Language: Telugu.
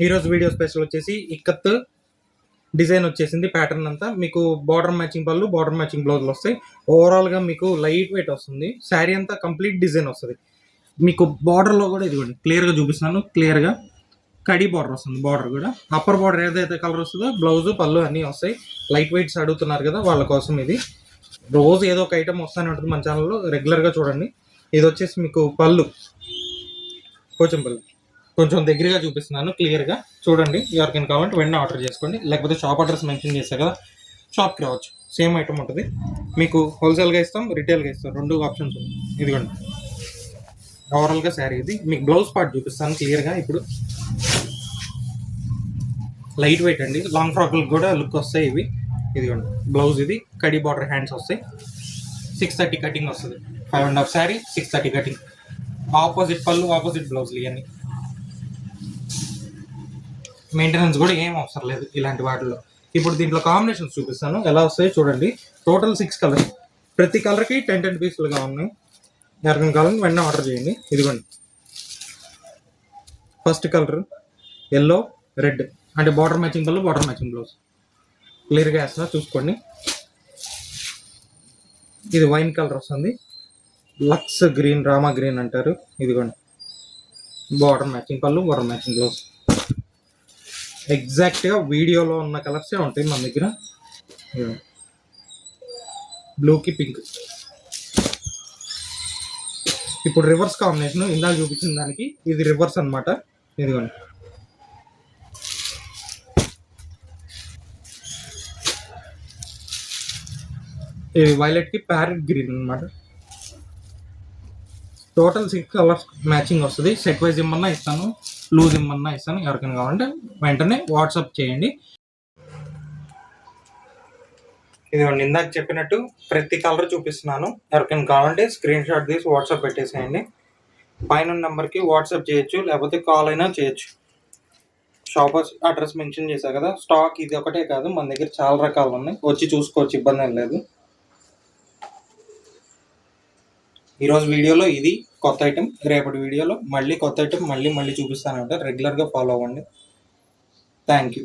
ఈరోజు వీడియో స్పెషల్ వచ్చేసి ఇక్కత్ డిజైన్ వచ్చేసింది. ప్యాటర్న్ అంతా మీకు బార్డర్ మ్యాచింగ్ పళ్ళు, బార్డర్ మ్యాచింగ్ బ్లౌజులు వస్తాయి. ఓవరాల్గా మీకు లైట్ వెయిట్ వస్తుంది. శారీ అంతా కంప్లీట్ డిజైన్ వస్తుంది. మీకు బార్డర్లో కూడా ఇదిగోండి క్లియర్గా చూపిస్తున్నాను. క్లియర్గా కడీ బార్డర్ వస్తుంది. బార్డర్ కూడా అప్పర్ బార్డర్ ఏదైతే కలర్ వస్తుందో బ్లౌజు పళ్ళు అన్నీ వస్తాయి. లైట్ వెయిట్స్ అడుగుతున్నారు కదా వాళ్ళ కోసం ఇది. రోజు ఏదో ఒక ఐటమ్ వస్తూనే ఉంటుంది మన ఛానల్లో, రెగ్యులర్గా చూడండి. ఇది వచ్చేసి మీకు పళ్ళు, పోచంపల్లి కొంచెం దగ్గరగా చూపిస్తున్నాను. క్లియర్గా చూడండి. ఎవరికైనా కావాలంటే వెంటనే ఆర్డర్ చేసుకోండి, లేకపోతే షాప్ అడ్రస్ మెన్షన్ చేస్తారు కదా, షాప్కి రావచ్చు. సేమ్ ఐటమ్ ఉంటుంది. మీకు హోల్సేల్గా ఇస్తాం, రిటైల్గా ఇస్తాం, రెండు ఆప్షన్స్ ఉన్నాయి. ఇదిగోండి ఓవరాల్గా శారీ ఇది. మీకు బ్లౌజ్ పార్ట్ చూపిస్తాను క్లియర్గా. ఇప్పుడు లైట్ వెయిట్ అండి, లాంగ్ ఫ్రాక్లకు కూడా లుక్ వస్తాయి ఇవి. ఇదిగోండి బ్లౌజ్, ఇది కడీ బార్డర్ హ్యాండ్స్ వస్తాయి. 630 కటింగ్ వస్తుంది. 5.5 శారీ, 630 కటింగ్. ఆపోజిట్ పళ్ళు, ఆపోజిట్ బ్లౌజ్లు ఇవన్నీ. మెయింటెనెన్స్ కూడా ఏం అవసరం లేదు ఇలాంటి వాటిల్లో. ఇప్పుడు దీంట్లో కాంబినేషన్స్ చూపిస్తాను ఎలా వస్తాయో చూడండి. టోటల్ 6 కలర్స్, ప్రతి కలర్కి 10 పీసులుగా ఉన్నాయి. ఎవరికైనా కావాలని వెంటనే ఆర్డర్ చేయండి. ఇదిగోండి ఫస్ట్ కలర్ ఎల్లో రెడ్, అంటే బార్డర్ మ్యాచింగ్ పళ్ళు, బార్డర్ మ్యాచింగ్ బ్లౌజ్. క్లియర్గా వేస్తున్నా చూసుకోండి. ఇది వైన్ కలర్ వస్తుంది, లక్స్ గ్రీన్, రామా గ్రీన్ అంటారు. ఇదిగోండి బార్డర్ మ్యాచింగ్ పళ్ళు, బార్డర్ మ్యాచింగ్ బ్లౌజ్. ఎగ్జాక్ట్గా వీడియోలో ఉన్న కలర్సే ఉంటాయి మన దగ్గర. బ్లూకి పింక్. ఇప్పుడు రివర్స్ కాంబినేషన్, ఇందాక చూపించిన దానికి ఇది రివర్స్ అనమాట. ఇదిగోండి ఇది వైలెట్కి ప్యారెట్ గ్రీన్ అనమాట. టోటల్ 6 కలర్స్ మ్యాచింగ్ వస్తుంది. సెట్ వైజ్ ఇమ్మన్నా ఇస్తాను, లూజ్ ఇమ్మన్నా ఇస్తాను. ఎవరికైనా కావాలంటే వెంటనే వాట్సాప్ చేయండి. ఇదిగోండి ఇందాక చెప్పినట్టు ప్రతి కలర్ చూపిస్తున్నాను. ఎవరికైనా కావాలంటే స్క్రీన్ షాట్ తీసి వాట్సాప్ పెట్టేసేయండి. పైన నెంబర్కి వాట్సాప్ చేయొచ్చు, లేకపోతే కాల్ అయినా చేయొచ్చు. షాప్ అడ్రస్ మెన్షన్ చేశా కదా. స్టాక్ ఇది ఒకటే కాదు, మన దగ్గర చాలా రకాలు ఉన్నాయి. వచ్చి చూసుకోవచ్చు, ఇబ్బంది ఏం లేదు. ఈరోజు వీడియోలో ఇది కొత్త ఐటెం. రేపటి వీడియోలో మళ్ళీ కొత్త ఐటెం మళ్ళీ చూపిస్తాను. రెగ్యులర్గా ఫాలో అవ్వండి. Thank you.